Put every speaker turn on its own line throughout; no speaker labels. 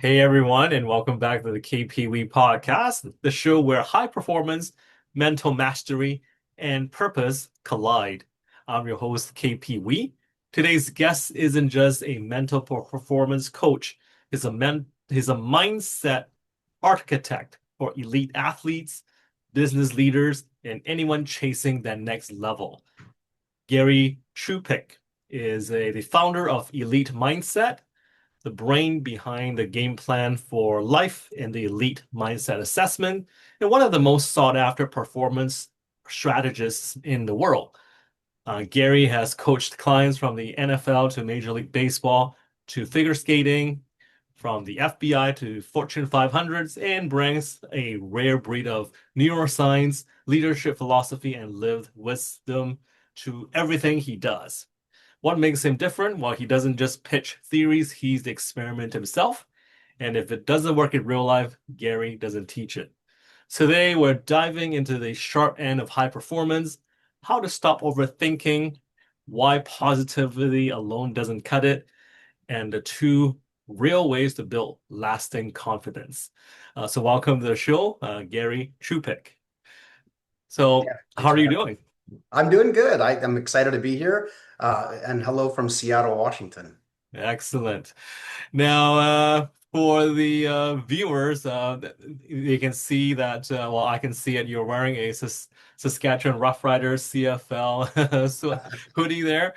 Hey everyone, and welcome back to the KPW podcast, the show where high performance, mental mastery, and purpose collide. I'm your host, KPW. Today's guest isn't just a mental performance coach, he's a mindset architect for elite athletes, business leaders, and anyone chasing that next level. Gary Chupik is the founder of Elite Mindset, the brain behind the game plan for life and the elite mindset assessment, and one of the most sought after performance strategists in the world. Gary has coached clients from the NFL to Major League Baseball to figure skating, from the FBI to Fortune 500s, and brings a rare breed of neuroscience, leadership philosophy, and lived wisdom to everything he does. What makes him different? Well, he doesn't just pitch theories, he's the experiment himself. And if it doesn't work in real life, Gary doesn't teach it. Today, we're diving into the sharp end of high performance, how to stop overthinking, why positivity alone doesn't cut it, and the two real ways to build lasting confidence. Welcome to the show, Gary Chupik.
Yeah,
So, how
thanks
are
for
you
having
doing?
me. I'm doing good. I'm excited to be here. And hello from Seattle, Washington.
Excellent. Now, for the viewers, you can see that, well, I can see it. You're wearing a Saskatchewan Roughriders CFL hoodie there.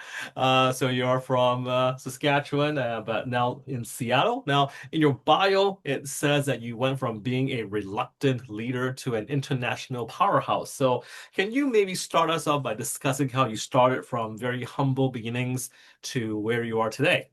So you're from Saskatchewan, but now in Seattle. Now, in your bio, it says that you went from being a reluctant leader to an international powerhouse. So can you maybe start us off by discussing how you started from very humble beginnings to where you are today?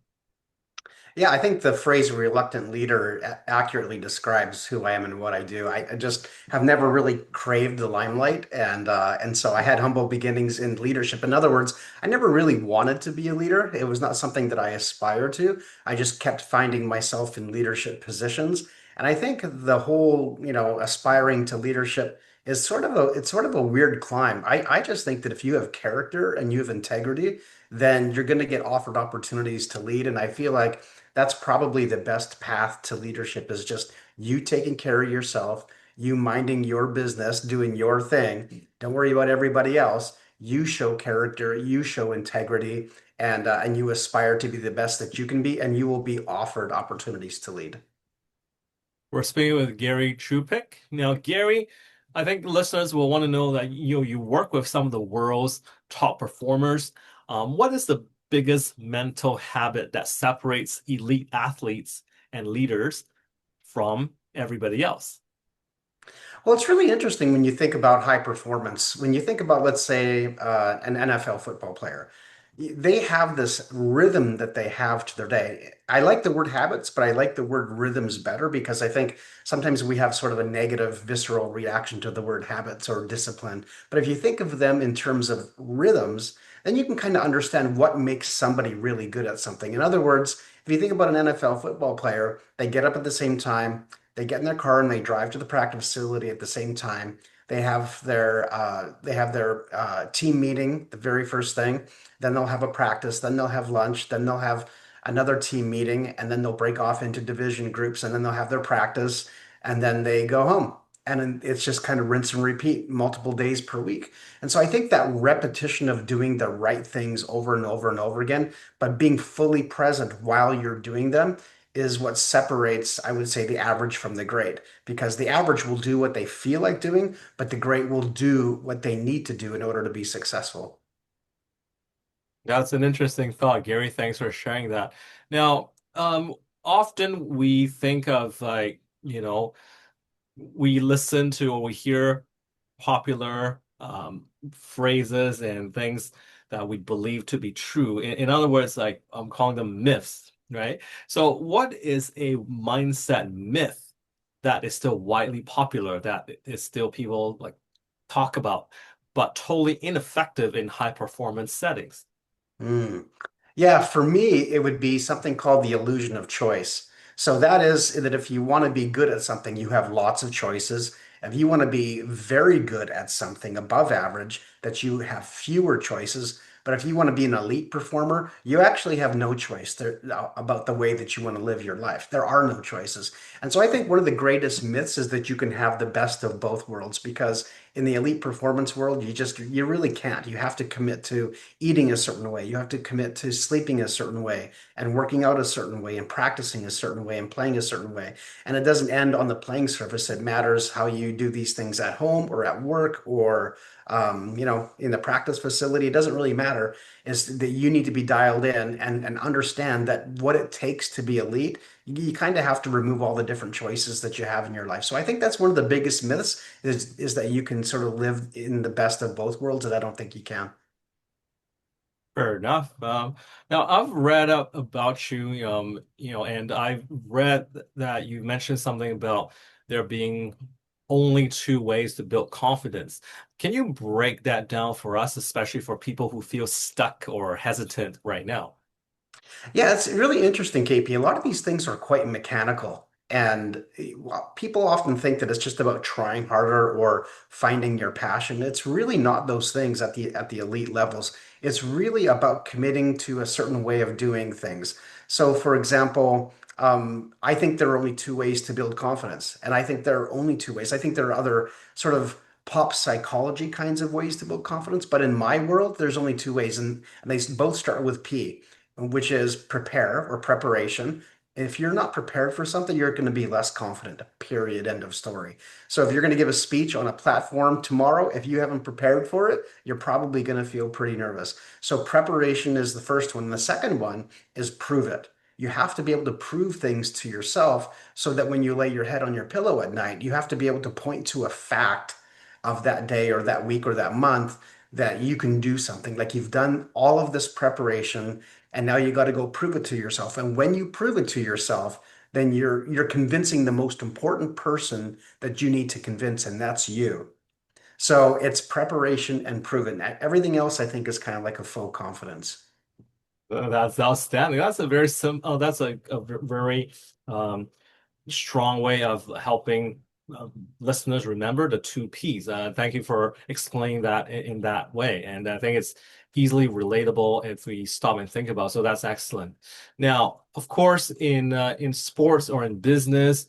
Yeah, I think the phrase reluctant leader accurately describes who I am and what I do. I just have never really craved the limelight, and so I had humble beginnings in leadership. In other words, I never really wanted to be a leader. It was not something that I aspired to. I just kept finding myself in leadership positions. And I think the whole, aspiring to leadership is sort of a weird climb. I just think that if you have character and you have integrity, then you're going to get offered opportunities to lead. And I feel like that's probably the best path to leadership is just you taking care of yourself, you minding your business, doing your thing. Don't worry about everybody else. You show character, you show integrity, and you aspire to be the best that you can be, and you will be offered opportunities to lead.
We're speaking with Gary Chupik. Now, Gary, I think listeners will want to know that you work with some of the world's top performers. What is the biggest mental habit that separates elite athletes and leaders from everybody else?
Well, it's really interesting when you think about high performance. When you think about, let's say, an NFL football player, they have this rhythm that they have to their day. I like the word habits, but I like the word rhythms better because I think sometimes we have sort of a negative, visceral reaction to the word habits or discipline. But if you think of them in terms of rhythms, then you can kind of understand what makes somebody really good at something. In other words, if you think about an NFL football player, they get up at the same time. They get in their car and they drive to the practice facility at the same time. They have their team meeting the very first thing. Then they'll have a practice. Then they'll have lunch. Then they'll have another team meeting, and then they'll break off into division groups, and then they'll have their practice, and then they go home. And then it's just kind of rinse and repeat multiple days per week. And so I think that repetition of doing the right things over and over and over again, but being fully present while you're doing them is what separates, I would say, the average from the great. Because the average will do what they feel like doing, but the great will do what they need to do in order to be successful.
That's an interesting thought, Gary. Thanks for sharing that. Now, often we think of like, we listen to or we hear popular phrases and things that we believe to be true. In other words, like I'm calling them myths, right? So, what is a mindset myth that is still widely popular, that is still people like talk about, but totally ineffective in high performance settings?
Mm. Yeah, for me, it would be something called the illusion of choice. So that is that if you want to be good at something, you have lots of choices. If you want to be very good at something above average, that you have fewer choices. But if you want to be an elite performer, you actually have no choice about the way that you want to live your life. There are no choices. And so I think one of the greatest myths is that you can have the best of both worlds because in the elite performance world, you really can't. You have to commit to eating a certain way. You have to commit to sleeping a certain way and working out a certain way and practicing a certain way and playing a certain way. And it doesn't end on the playing surface. It matters how you do these things at home or at work or in the practice facility. It doesn't really matter. Is that you need to be dialed in and understand that what it takes to be elite, you kind of have to remove all the different choices that you have in your life. So I think that's one of the biggest myths is that you can sort of live in the best of both worlds, and I don't think you can.
Fair enough. Now I've read up about you, and I've read that you mentioned something about there being only two ways to build confidence. Can you break that down for us, especially for people who feel stuck or hesitant right now?
Yeah, it's really interesting, KP. A lot of these things are quite mechanical. And well, people often think that it's just about trying harder or finding your passion. It's really not those things at the elite levels. It's really about committing to a certain way of doing things. So, for example, I think there are only two ways to build confidence, and I think there are only two ways. I think there are other sort of pop psychology kinds of ways to build confidence, but in my world, there's only two ways, and they both start with P, which is prepare or preparation. If you're not prepared for something, you're going to be less confident, period, end of story. So if you're going to give a speech on a platform tomorrow, if you haven't prepared for it, you're probably going to feel pretty nervous. So preparation is the first one. The second one is prove it. You have to be able to prove things to yourself so that when you lay your head on your pillow at night, you have to be able to point to a fact of that day or that week or that month that you can do something. Like you've done all of this preparation and now you got to go prove it to yourself. And when you prove it to yourself, then you're convincing the most important person that you need to convince, and that's you. So it's preparation and proven. Everything else, I think, is kind of like a faux confidence.
That's outstanding. That's a very that's a very um, strong way of helping listeners remember the two P's. Thank you for explaining that in that way. And I think it's easily relatable if we stop and think about. So that's excellent. Now, of course, in sports or in business,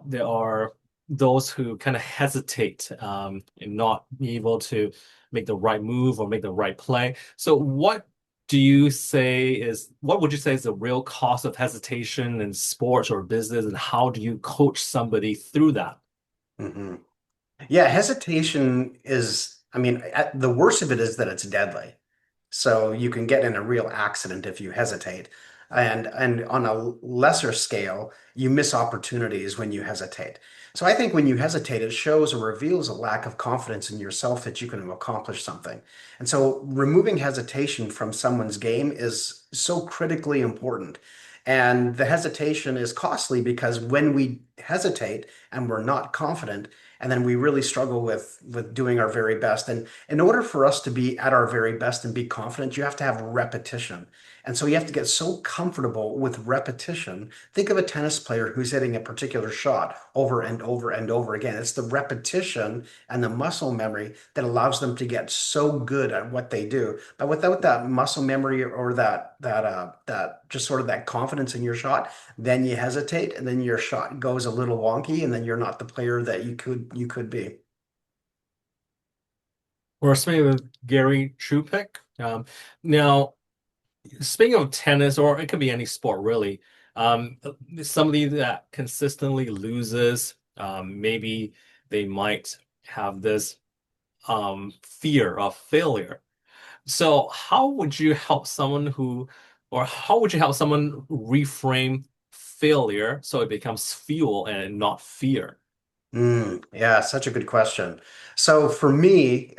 there are those who kind of hesitate and not be able to make the right move or make the right play. So what would you say is the real cause of hesitation in sports or business, and how do you coach somebody through that?
Mhm. Yeah, hesitation is, I mean, the worst of it is that it's deadly. So you can get in a real accident if you hesitate. And on a lesser scale, you miss opportunities when you hesitate. So I think when you hesitate, it shows or reveals a lack of confidence in yourself that you can accomplish something. And so removing hesitation from someone's game is so critically important. And the hesitation is costly because when we hesitate and we're not confident, and then we really struggle with doing our very best. And in order for us to be at our very best and be confident, you have to have repetition. And so you have to get so comfortable with repetition. Think of a tennis player who's hitting a particular shot over and over and over again. It's the repetition and the muscle memory that allows them to get so good at what they do. But without that muscle memory or that just sort of that confidence in your shot, then you hesitate and then your shot goes a little wonky and then you're not the player that you could be.
We're speaking with Gary Chupik. Now, speaking of tennis, or it could be any sport really, um, somebody that consistently loses, maybe they might have this fear of failure. So how would you help someone reframe failure so it becomes fuel and not fear?
Yeah, such a good question. So for me,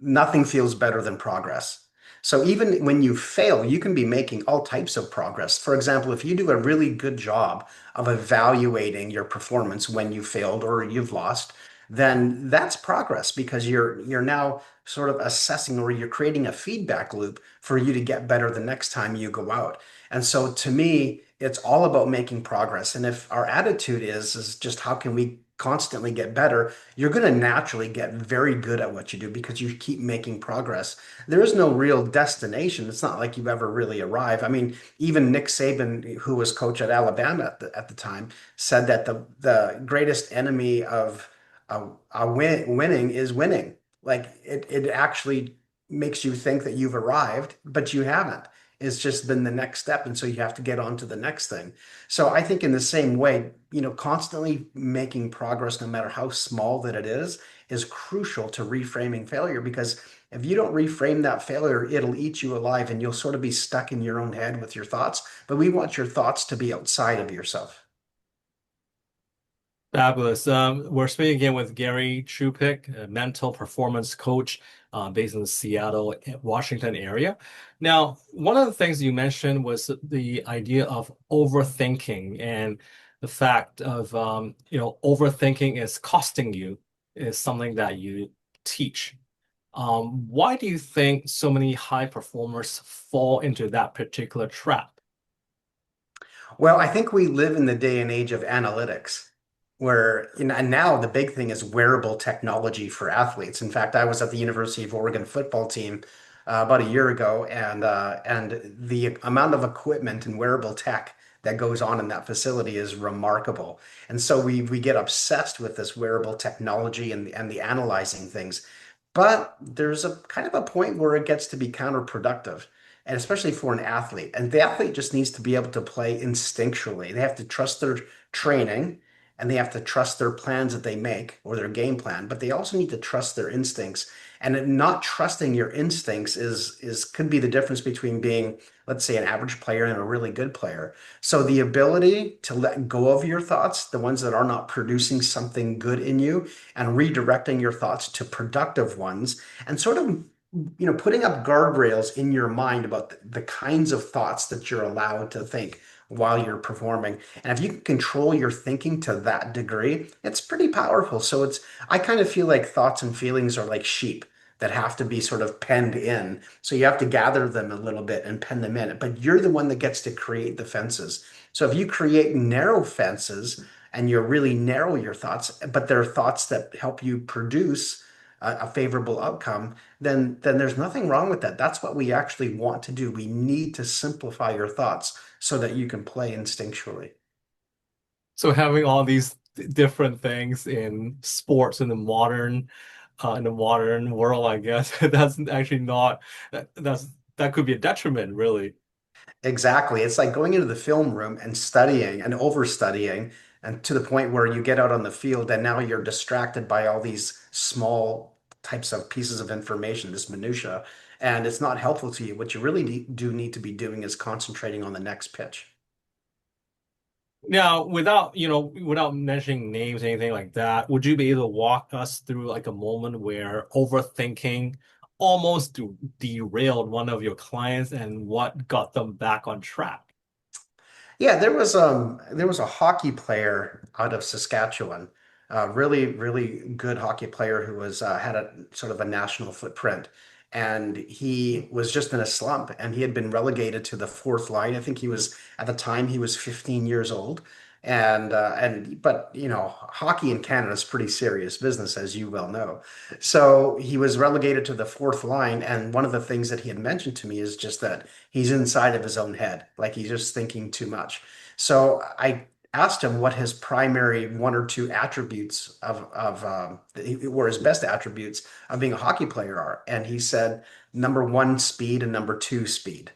nothing feels better than progress. So even when you fail, you can be making all types of progress. For example, if you do a really good job of evaluating your performance when you failed or you've lost, then that's progress because you're now sort of assessing or you're creating a feedback loop for you to get better the next time you go out. And so to me, it's all about making progress. And if our attitude is just how can we constantly get better, you're going to naturally get very good at what you do because you keep making progress. There is no real destination. It's not like you ever really arrive. I mean, even Nick Saban, who was coach at Alabama at the time, said that the greatest enemy of winning is winning. Like it actually makes you think that you've arrived, but you haven't. It's just been the next step. And so you have to get on to the next thing. So I think in the same way, constantly making progress, no matter how small that it is crucial to reframing failure because if you don't reframe that failure, it'll eat you alive and you'll sort of be stuck in your own head with your thoughts. But we want your thoughts to be outside of yourself.
Fabulous. We're speaking again with Gary Chupik, a mental performance coach based in the Seattle, Washington area. Now, one of the things you mentioned was the idea of overthinking and the fact of, overthinking is costing you is something that you teach. Why do you think so many high performers fall into that particular trap?
Well, I think we live in the day and age of analytics, where, and now the big thing is wearable technology for athletes. In fact, I was at the University of Oregon football team about a year ago, and the amount of equipment and wearable tech that goes on in that facility is remarkable. And so we get obsessed with this wearable technology and the analyzing things. But there's a kind of a point where it gets to be counterproductive, and especially for an athlete. And the athlete just needs to be able to play instinctually. They have to trust their training and they have to trust their plans that they make or their game plan, but they also need to trust their instincts. And not trusting your instincts is could be the difference between being, let's say, an average player and a really good player. So the ability to let go of your thoughts, the ones that are not producing something good in you, and redirecting your thoughts to productive ones, and sort of putting up guardrails in your mind about the kinds of thoughts that you're allowed to think while you're performing. And if you can control your thinking to that degree, it's pretty powerful. So I kind of feel like thoughts and feelings are like sheep that have to be sort of penned in. So you have to gather them a little bit and pen them in, but you're the one that gets to create the fences. So if you create narrow fences and you really narrow your thoughts, but they're thoughts that help you produce a favorable outcome, then there's nothing wrong with that. That's what we actually want to do. We need to simplify your thoughts so that you can play instinctually.
So having all these different things in sports in the modern world, I guess that's actually not that could be a detriment, really.
Exactly. It's like going into the film room and studying and overstudying, and to the point where you get out on the field and now you're distracted by all these small types of pieces of information, this minutia, and it's not helpful to you. What you really do need to be doing is concentrating on the next pitch.
Now, without mentioning names, anything like that, would you be able to walk us through like a moment where overthinking almost derailed one of your clients and what got them back on track?
Yeah, there was a hockey player out of Saskatchewan, a really really good hockey player who was had a sort of a national footprint, and he was just in a slump, and he had been relegated to the fourth line. I think he was at the time he was 15 years old, and but hockey in Canada is pretty serious business, as you well know. So he was relegated to the fourth line, and one of the things that he had mentioned to me is just that he's inside of his own head, like he's just thinking too much. So I asked him what his primary one or two attributes were his best attributes of being a hockey player are, and he said number one, speed, and number two, speed.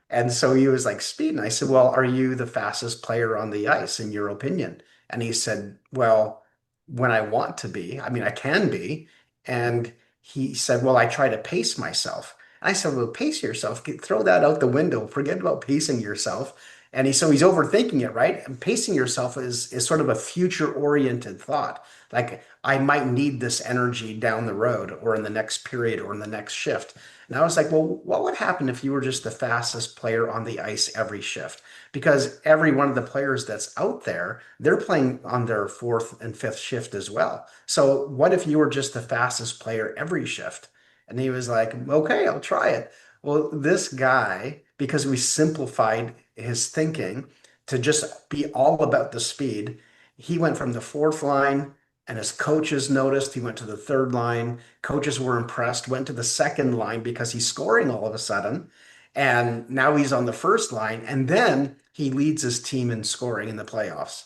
And so he was like, speed. And I said, well, are you the fastest player on the ice in your opinion? And he said, well, when I want to be, I mean, I can be. And he said, well, I try to pace myself. And I said, well, pace yourself. Throw that out the window. Forget about pacing yourself. And so he's overthinking it, right? And pacing yourself is sort of a future oriented thought. Like, I might need this energy down the road or in the next period or in the next shift. And I was like, well, what would happen if you were just the fastest player on the ice every shift? Because every one of the players that's out there, they're playing on their fourth and fifth shift as well. So what if you were just the fastest player every shift? And he was like, okay, I'll try it. Well, this guy, because we simplified his thinking to just be all about the speed, He went from the fourth line, and his coaches noticed. He went to the third line. Coaches were impressed, went to the second line because he's scoring all of a sudden. And now he's on the first line. And then he leads his team in scoring in the playoffs.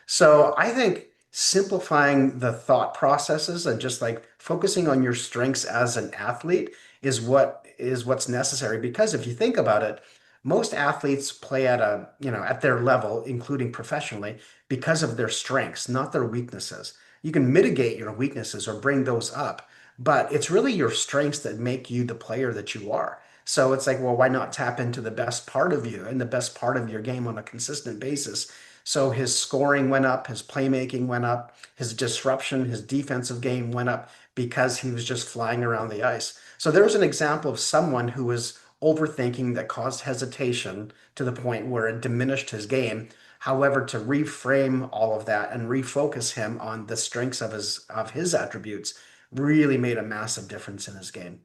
So I think simplifying the thought processes and just like focusing on your strengths as an athlete is what's necessary. Because if you think about it, most athletes play at at their level, including professionally, because of their strengths, not their weaknesses. You can mitigate your weaknesses or bring those up, but it's really your strengths that make you the player that you are. So it's like, well, why not tap into the best part of you and the best part of your game on a consistent basis? So his scoring went up, his playmaking went up, his disruption, his defensive game went up because he was just flying around the ice. So there's an example of someone who was overthinking that caused hesitation to the point where it diminished his game. However, to reframe all of that and refocus him on the strengths of his attributes really made a massive difference in his game.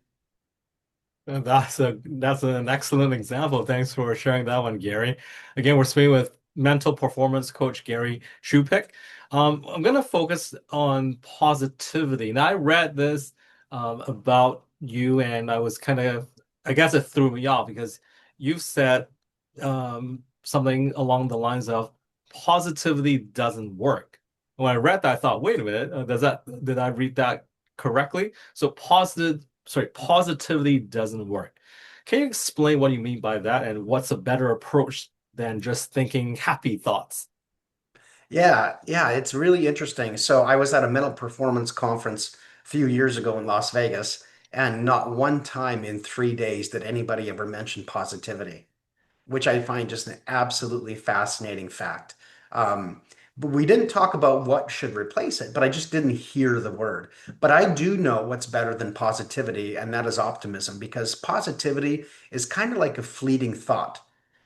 And that's an excellent example. Thanks for sharing that one, Gary. Again, we're speaking with mental performance coach Gary Chupik. I'm going to focus on positivity. Now, I read this about you, and I guess it threw me off because you've said something along the lines of positivity doesn't work. When I read that, I thought, wait a minute, did I read that correctly? So positivity doesn't work. Can you explain what you mean by that and what's a better approach than just thinking happy thoughts?
Yeah, it's really interesting. So I was at a mental performance conference a few years ago in Las Vegas, and not one time in 3 days did anybody ever mention positivity, which I find just an absolutely fascinating fact. Um, but we didn't talk about what should replace it, but I just didn't hear the word. But I do know what's better than positivity, and that is optimism, because positivity is kind of like a fleeting thought.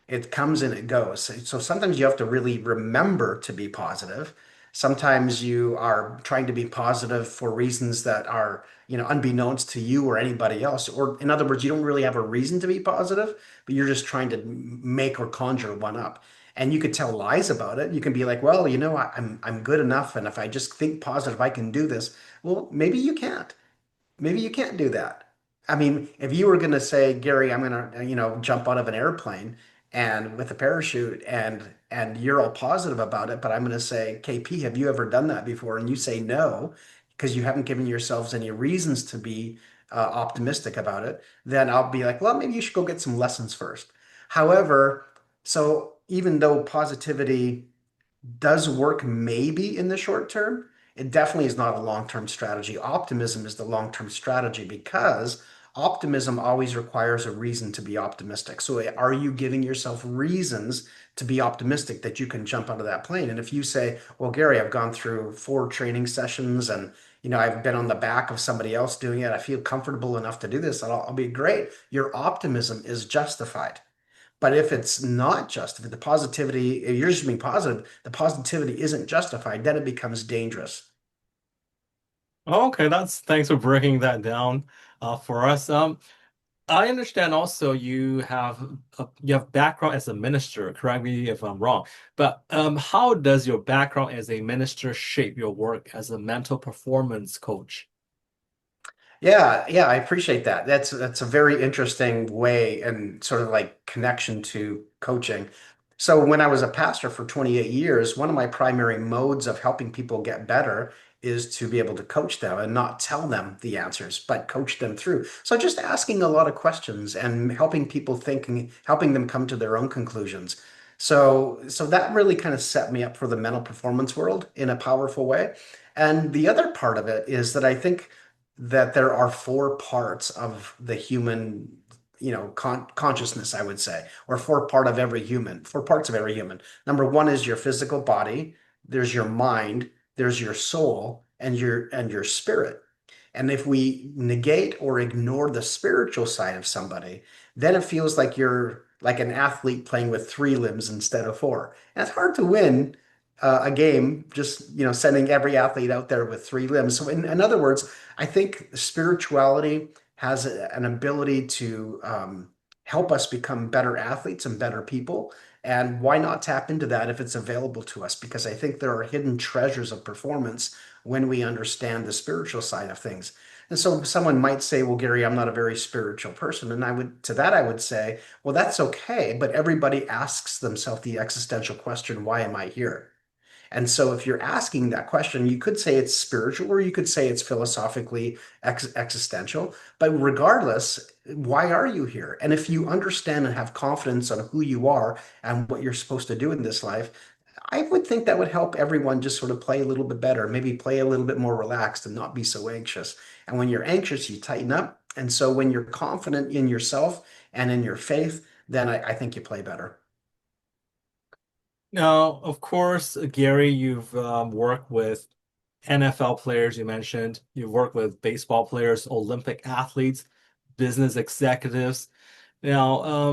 It comes and it goes. So sometimes you have to really remember to be positive. Sometimes you are trying to be positive for reasons that are, unbeknownst to you or anybody else. Or in other words, you don't really have a reason to be positive, but you're just trying to make or conjure one up. And you could tell lies about it. You can be like, well, I'm good enough, and if I just think positive, I can do this. Well, maybe you can't. Maybe you can't do that. I mean, if you were going to say, Gary, I'm going to, jump out of an airplane and with a parachute and you're all positive about it, but I'm going to say, KP, have you ever done that before? And you say no, because you haven't given yourselves any reasons to be optimistic about it, then I'll be like, well, maybe you should go get some lessons first. However, so even though positivity does work maybe in the short term, it definitely is not a long-term strategy. Optimism is the long-term strategy because optimism always requires a reason to be optimistic. So are you giving yourself reasons to be optimistic that you can jump out of that plane? And if you say, well, Gary, I've gone through 4 training sessions and I've been on the back of somebody else doing it. I feel comfortable enough to do this. I'll be great. Your optimism is justified. But if it's not justified, the positivity, if you're just being positive, the positivity isn't justified, then it becomes dangerous.
Okay, that's thanks for breaking that down for us. I understand also you have background as a minister. Correct me if I'm wrong, but how does your background as a minister shape your work as a mental performance coach?
Yeah, I appreciate that. That's a very interesting way and sort of like connection to coaching. So when I was a pastor for 28 years, one of my primary modes of helping people get better is to be able to coach them and not tell them the answers, but coach them through. So just asking a lot of questions and helping people thinking, helping them come to their own conclusions. So that really kind of set me up for the mental performance world in a powerful way. And the other part of it is that I think that there are 4 parts of the human, consciousness, I would say, or 4 parts of every human. Number one is your physical body, there's your mind, there's your soul, and your spirit. And if we negate or ignore the spiritual side of somebody, then it feels like you're like an athlete playing with 3 limbs instead of 4. And it's hard to win a game just, sending every athlete out there with 3 limbs. So in other words, I think spirituality has an ability to help us become better athletes and better people. And why not tap into that if it's available to us? Because I think there are hidden treasures of performance when we understand the spiritual side of things. And so someone might say, well, Gary, I'm not a very spiritual person. And I would say, well, that's okay. But everybody asks themselves the existential question, why am I here? And so, if you're asking that question, you could say it's spiritual or you could say it's philosophically existential. But regardless, why are you here? And if you understand and have confidence on who you are and what you're supposed to do in this life, I would think that would help everyone just sort of play a little bit better, maybe play a little bit more relaxed and not be so anxious. And when you're anxious, you tighten up. And so, when you're confident in yourself and in your faith, then I think you play better.
Now, of course, Gary, you've worked with NFL players, you mentioned. You've worked with baseball players, Olympic athletes, business executives. Now,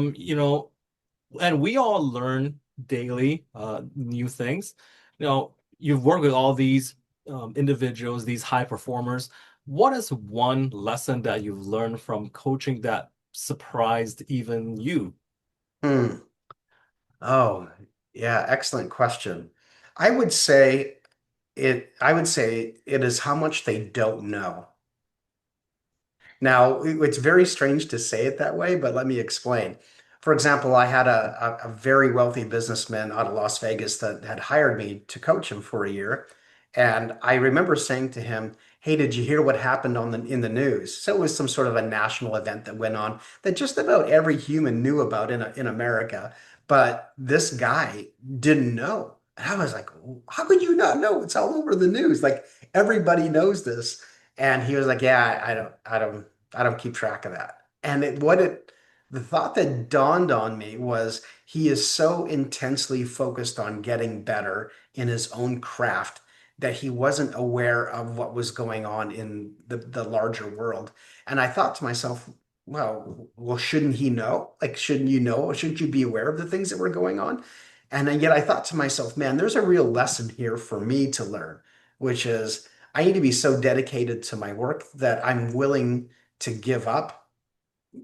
and we all learn daily new things. You've worked with all these individuals, these high performers. What is one lesson that you've learned from coaching that surprised even you?
Hmm. Oh, yeah, excellent question. I would say I would say it is how much they don't know. Now, it's very strange to say it that way, but let me explain. For example, I had a very wealthy businessman out of Las Vegas that had hired me to coach him for a year. And I remember saying to him, "Hey, did you hear what happened on in the news?" So it was some sort of a national event that went on that just about every human knew about in America. But this guy didn't know. And I was like, "How could you not know? It's all over the news. Like everybody knows this." And he was like, "Yeah, I don't keep track of that." And the thought that dawned on me was he is so intensely focused on getting better in his own craft that he wasn't aware of what was going on in the larger world. And I thought to myself, well, shouldn't he know? Like, shouldn't you know? Shouldn't you be aware of the things that were going on? And then yet I thought to myself, man, there's a real lesson here for me to learn, which is I need to be so dedicated to my work that I'm willing to give up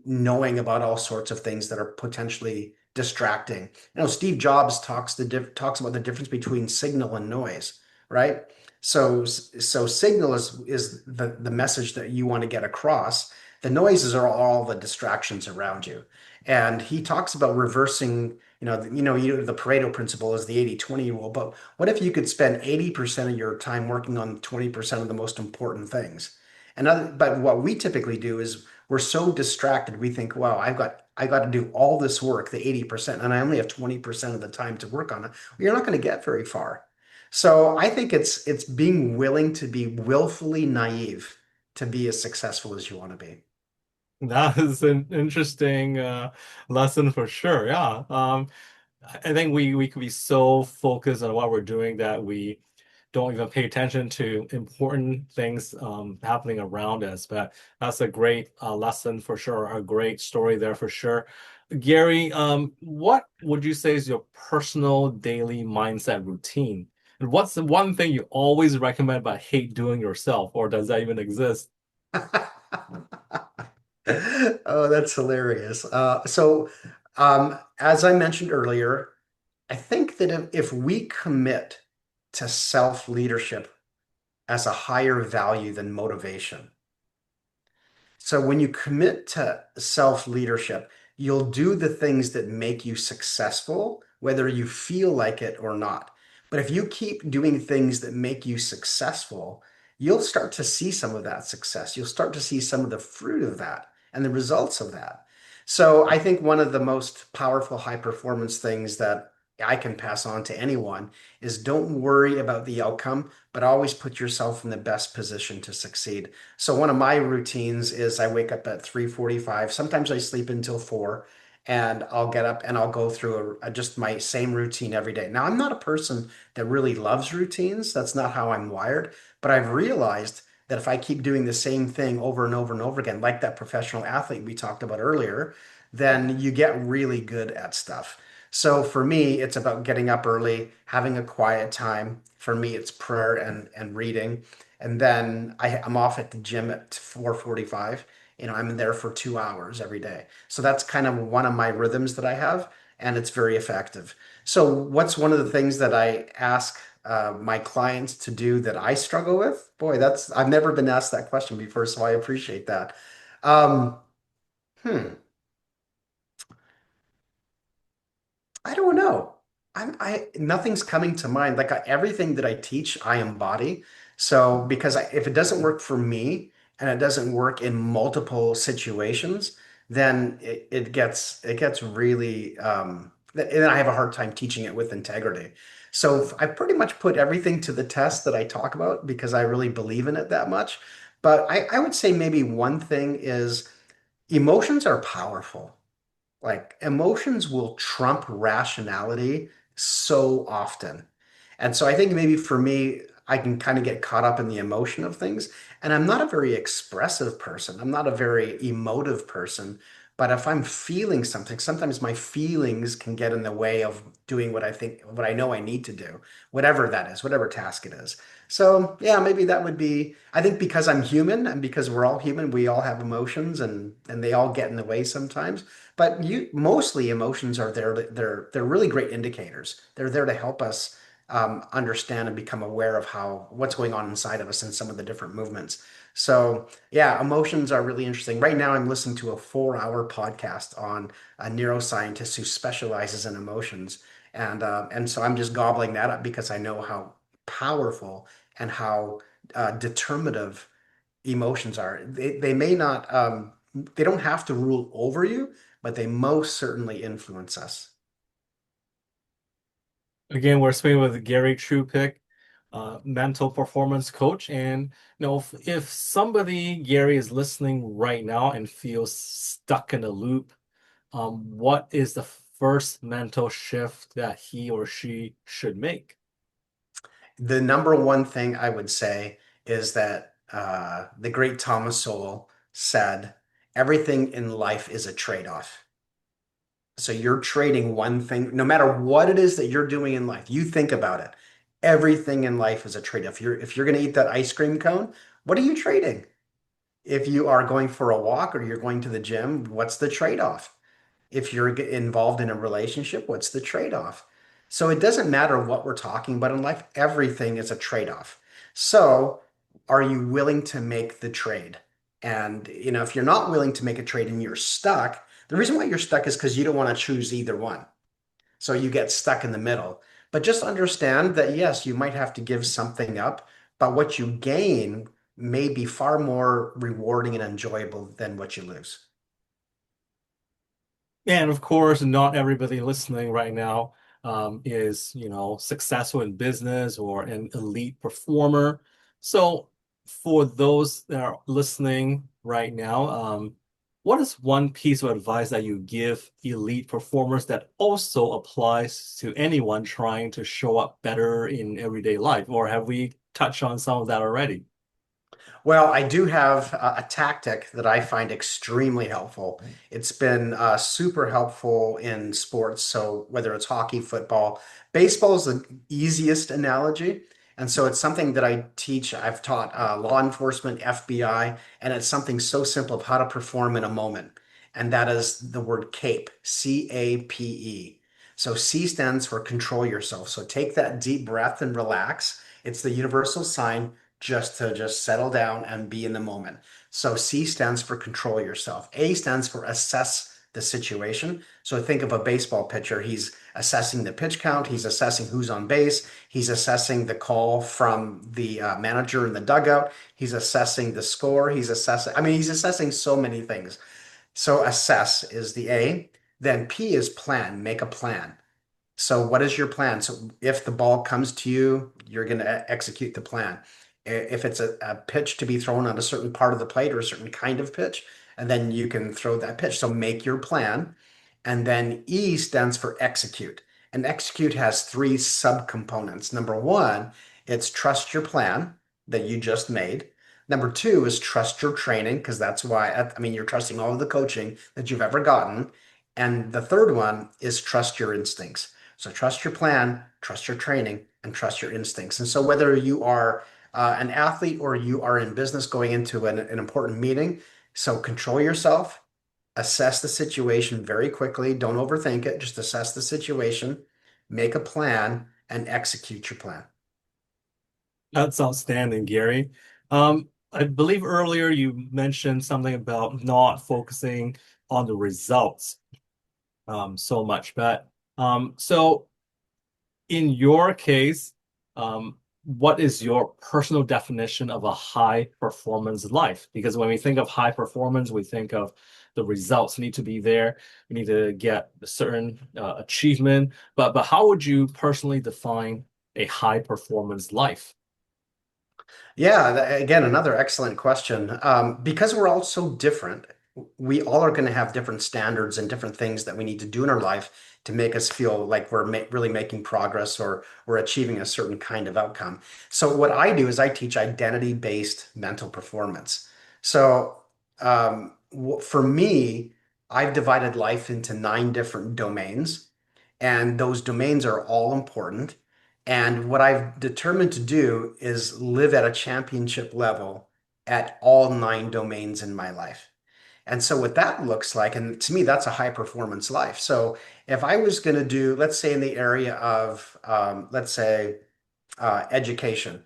knowing about all sorts of things that are potentially distracting. Steve Jobs talks about the difference between signal and noise, right? So signal is the message that you want to get across. The noises are all the distractions around you. And he talks about reversing, the Pareto principle is the 80-20 rule, but what if you could spend 80% of your time working on 20% of the most important things? But what we typically do is we're so distracted. We think, wow, I got to do all this work, the 80%, and I only have 20% of the time to work on it. Well, you're not going to get very far. So I think it's being willing to be willfully naive to be as successful as you want to be.
That is an interesting lesson for sure. Yeah. I think we could be so focused on what we're doing that we don't even pay attention to important things happening around us. But that's a great lesson for sure, a great story there for sure. Gary, what would you say is your personal daily mindset routine? And what's the one thing you always recommend but hate doing yourself, or does that even exist?
Oh, that's hilarious. As I mentioned earlier, I think that if we commit to self-leadership as a higher value than motivation, so when you commit to self-leadership, you'll do the things that make you successful, whether you feel like it or not. But if you keep doing things that make you successful, you'll start to see some of that success. You'll start to see some of the fruit of that and the results of that. So I think one of the most powerful high performance things that I can pass on to anyone is don't worry about the outcome, but always put yourself in the best position to succeed. So one of my routines is I wake up at 3:45. Sometimes I sleep until 4 and I'll get up and I'll go through just my same routine every day. Now, I'm not a person that really loves routines. That's not how I'm wired, but I've realized that if I keep doing the same thing over and over and over again, like that professional athlete we talked about earlier, then you get really good at stuff. So for me, it's about getting up early, having a quiet time. For me, it's prayer and reading. And then I'm off at the gym at 4:45. I'm there for 2 hours every day. So that's kind of one of my rhythms that I have. and it's very effective. So, what's one of the things that I ask my clients to do that I struggle with? Boy, that's I've never been asked that question before, so I appreciate that. Um, hmm. I don't know. Nothing's coming to mind. Like everything that I teach, I embody. So because if it doesn't work for me and it doesn't work in multiple situations, then it gets really and then I have a hard time teaching it with integrity. So I pretty much put everything to the test that I talk about because I really believe in it that much. But I would say maybe one thing is emotions are powerful. Like emotions will trump rationality so often. And so I think maybe for me, I can kind of get caught up in the emotion of things. And I'm not a very expressive person. I'm not a very emotive person. But if I'm feeling something, sometimes my feelings can get in the way of doing what I know I need to do, whatever that is, whatever task it is. So yeah, maybe that would be, I think because I'm human and because we're all human, we all have emotions and they all get in the way sometimes. But you mostly emotions are there. They're really great indicators. They're there to help us understand and become aware of how what's going on inside of us and some of the different movements. So yeah, emotions are really interesting. Right now, I'm listening to a 4-hour podcast on a neuroscientist who specializes in emotions, and so I'm just gobbling that up because I know how powerful and how determinative emotions are. They may not they don't have to rule over you, but they most certainly influence us.
Again, we're speaking with Gary Chupik, mental performance coach. And if somebody, Gary, is listening right now and feels stuck in a loop, what is the first mental shift that he or she should make?
The number one thing I would say is that the great Thomas Sowell said, everything in life is a trade-off. So you're trading one thing, no matter what it is that you're doing in life, you think about it. Everything in life is a trade-off. If you're going to eat that ice cream cone, what are you trading? If you are going for a walk or you're going to the gym, what's the trade-off? If you're involved in a relationship, what's the trade-off? So it doesn't matter what we're talking about in life, everything is a trade-off. So are you willing to make the trade? And if you're not willing to make a trade and you're stuck, the reason why you're stuck is because you don't want to choose either one. So you get stuck in the middle. But just understand that yes, you might have to give something up, but what you gain may be far more rewarding and enjoyable than what you lose.
And of course, not everybody listening right now is, successful in business or an elite performer. So, for those that are listening right now, what is one piece of advice that you give elite performers that also applies to anyone trying to show up better in everyday life? Or have we touched on some of that already?
Well, I do have a tactic that I find extremely helpful. It's been super helpful in sports. So whether it's hockey, football, baseball is the easiest analogy. And so it's something that I teach. I've taught law enforcement, FBI, and it's something so simple of how to perform in a moment. And that is the word CAPE, CAPE. So C stands for control yourself. So take that deep breath and relax. It's the universal sign just settle down and be in the moment. So C stands for control yourself. A stands for assess the situation. So think of a baseball pitcher. He's assessing the pitch count. He's assessing who's on base. He's assessing the call from the manager in the dugout. He's assessing the score. He's assessing so many things. So assess is the A. Then P is plan, make a plan. So what is your plan? So if the ball comes to you, you're going to execute the plan. If it's a pitch to be thrown on a certain part of the plate or a certain kind of pitch, and then you can throw that pitch. So make your plan. And then E stands for execute. And execute has three subcomponents. Number one, it's trust your plan that you just made. Number two is trust your training, because that's why, you're trusting all of the coaching that you've ever gotten. And the third one is trust your instincts. So trust your plan, trust your training, and trust your instincts. And so whether you are an athlete or you are in business going into an important meeting, so control yourself, assess the situation very quickly. Don't overthink it. Just assess the situation, make a plan, and execute your plan.
That's outstanding, Gary. I believe earlier you mentioned something about not focusing on the results so much, but so in your case, what is your personal definition of a high performance life? Because when we think of high performance, we think of the results need to be there. We need to get a certain achievement. But how would you personally define a high performance life?
Yeah, again, another excellent question. Because we're all so different, we all are going to have different standards and different things that we need to do in our life to make us feel like we're ma really making progress or we're achieving a certain kind of outcome. So what I do is I teach identity-based mental performance. So for me, I've divided life into 9 different domains, and those domains are all important. And what I've determined to do is live at a championship level at all 9 domains in my life. And so what that looks like, and to me, that's a high performance life. So if I was going to do, let's say in the area of, let's say, education.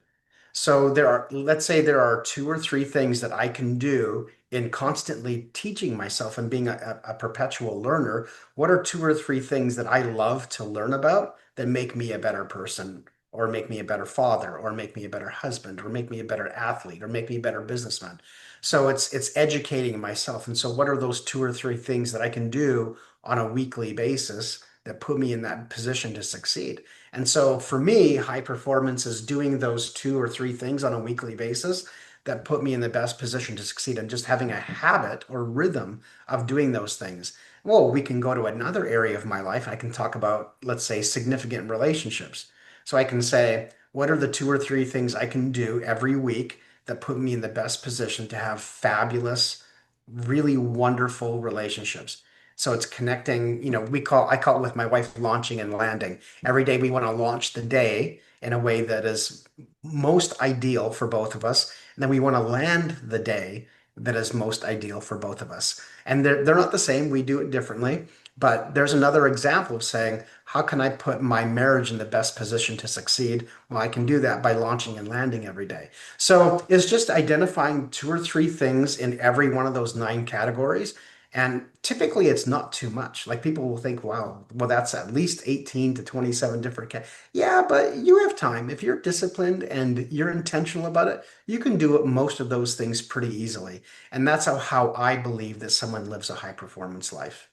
So let's say there are 2 or 3 things that I can do in constantly teaching myself and being a perpetual learner. What are 2 or 3 things that I love to learn about that make me a better person, or make me a better father, or make me a better husband, or make me a better athlete, or make me a better businessman? So it's educating myself. And so what are those 2 or 3 things that I can do on a weekly basis that put me in that position to succeed? And so for me, high performance is doing those 2 or 3 things on a weekly basis that put me in the best position to succeed, and just having a habit or rhythm of doing those things. Well, we can go to another area of my life. I can talk about, let's say, significant relationships. So I can say, what are the 2 or 3 things I can do every week that put me in the best position to have fabulous, really wonderful relationships? So it's connecting, I call it with my wife launching and landing. Every day we want to launch the day in a way that is most ideal for both of us. And then we want to land the day that is most ideal for both of us. And they're not the same. We do it differently. But there's another example of saying, how can I put my marriage in the best position to succeed? Well, I can do that by launching and landing every day. So it's just identifying 2 or 3 things in every one of those 9 categories, and typically it's not too much. Like people will think, wow, well, that's at least 18 to 27 different. Yeah, but you have time. If you're disciplined and you're intentional about it, you can do it, most of those things pretty easily. And that's how I believe that someone lives a high performance life.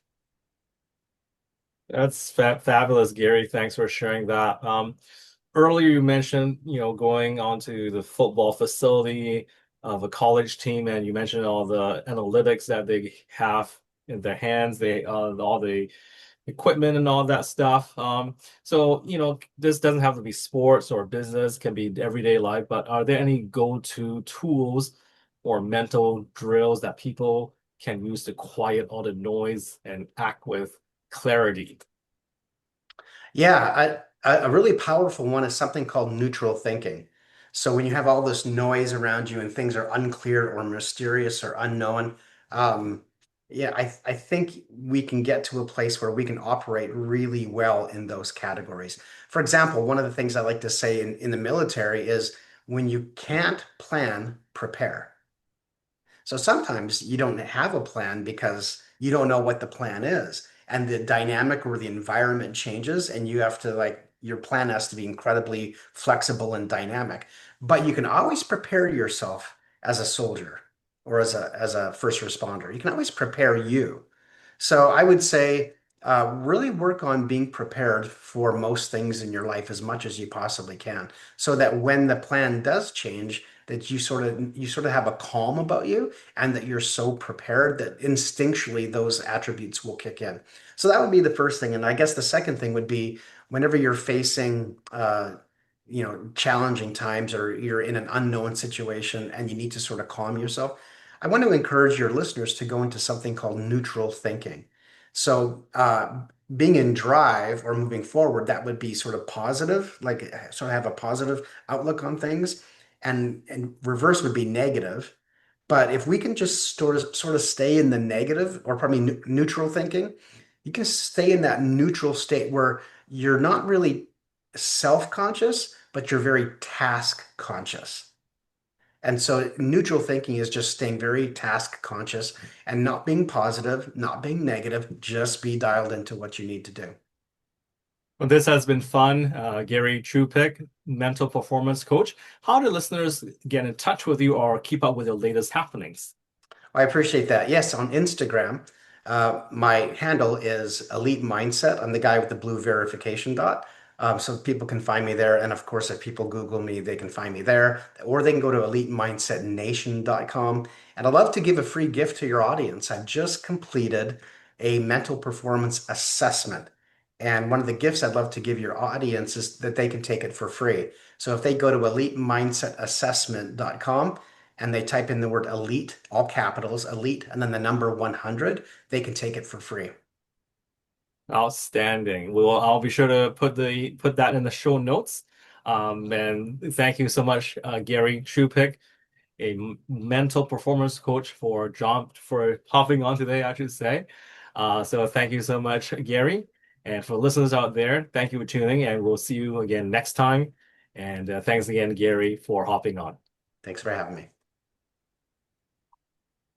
That's fabulous, Gary. Thanks for sharing that. Earlier you mentioned, going onto the football facility of a college team, and you mentioned all the analytics that they have in their hands, all the equipment and all that stuff. So, this doesn't have to be sports or business, can be everyday life, but are there any go-to tools or mental drills that people can use to quiet all the noise and act with clarity?
Yeah, a really powerful one is something called neutral thinking. So when you have all this noise around you and things are unclear or mysterious or unknown, um, yeah, I think we can get to a place where we can operate really well in those categories. For example, one of the things I like to say in the military is, when you can't plan, prepare. So sometimes you don't have a plan because you don't know what the plan is. And the dynamic or the environment changes, and you have to, like, your plan has to be incredibly flexible and dynamic. But you can always prepare yourself as a soldier or as a first responder. You can always prepare you. So I would say really work on being prepared for most things in your life as much as you possibly can, so that when the plan does change, that you sort of have a calm about you, and that you're so prepared that instinctually those attributes will kick in. So that would be the first thing. And I guess the second thing would be, whenever you're facing challenging times, or you're in an unknown situation and you need to sort of calm yourself, I want to encourage your listeners to go into something called neutral thinking. So, being in drive or moving forward, that would be sort of positive, like sort of have a positive outlook on things, and reverse would be negative. But if we can just sort of stay in the negative or probably neutral thinking, you can stay in that neutral state where you're not really self-conscious, but you're very task conscious. And so neutral thinking is just staying very task conscious and not being positive, not being negative, just be dialed into what you need to do.
Well, this has been fun. Gary Chupik, mental performance coach. How do listeners get in touch with you or keep up with your latest happenings?
I appreciate that. Yes, on Instagram, my handle is Elite Mindset. I'm the guy with the blue verification dot. So people can find me there. And of course, if people Google me, they can find me there. Or they can go to elitemindsetnation.com. And I'd love to give a free gift to your audience. I've just completed a mental performance assessment. And one of the gifts I'd love to give your audience is that they can take it for free. So if they go to elitemindset.assessment.com, and they type in the word elite, all capitals, elite, and then the number 100, they can take it for free.
Outstanding. I'll be sure to put that in the show notes. And thank you so much, Gary Chupik, a mental performance coach for hopping on today, I should say. So thank you so much, Gary. And for listeners out there, thank you for tuning, and we'll see you again next time. And thanks again, Gary, for hopping on.
Thanks for having me.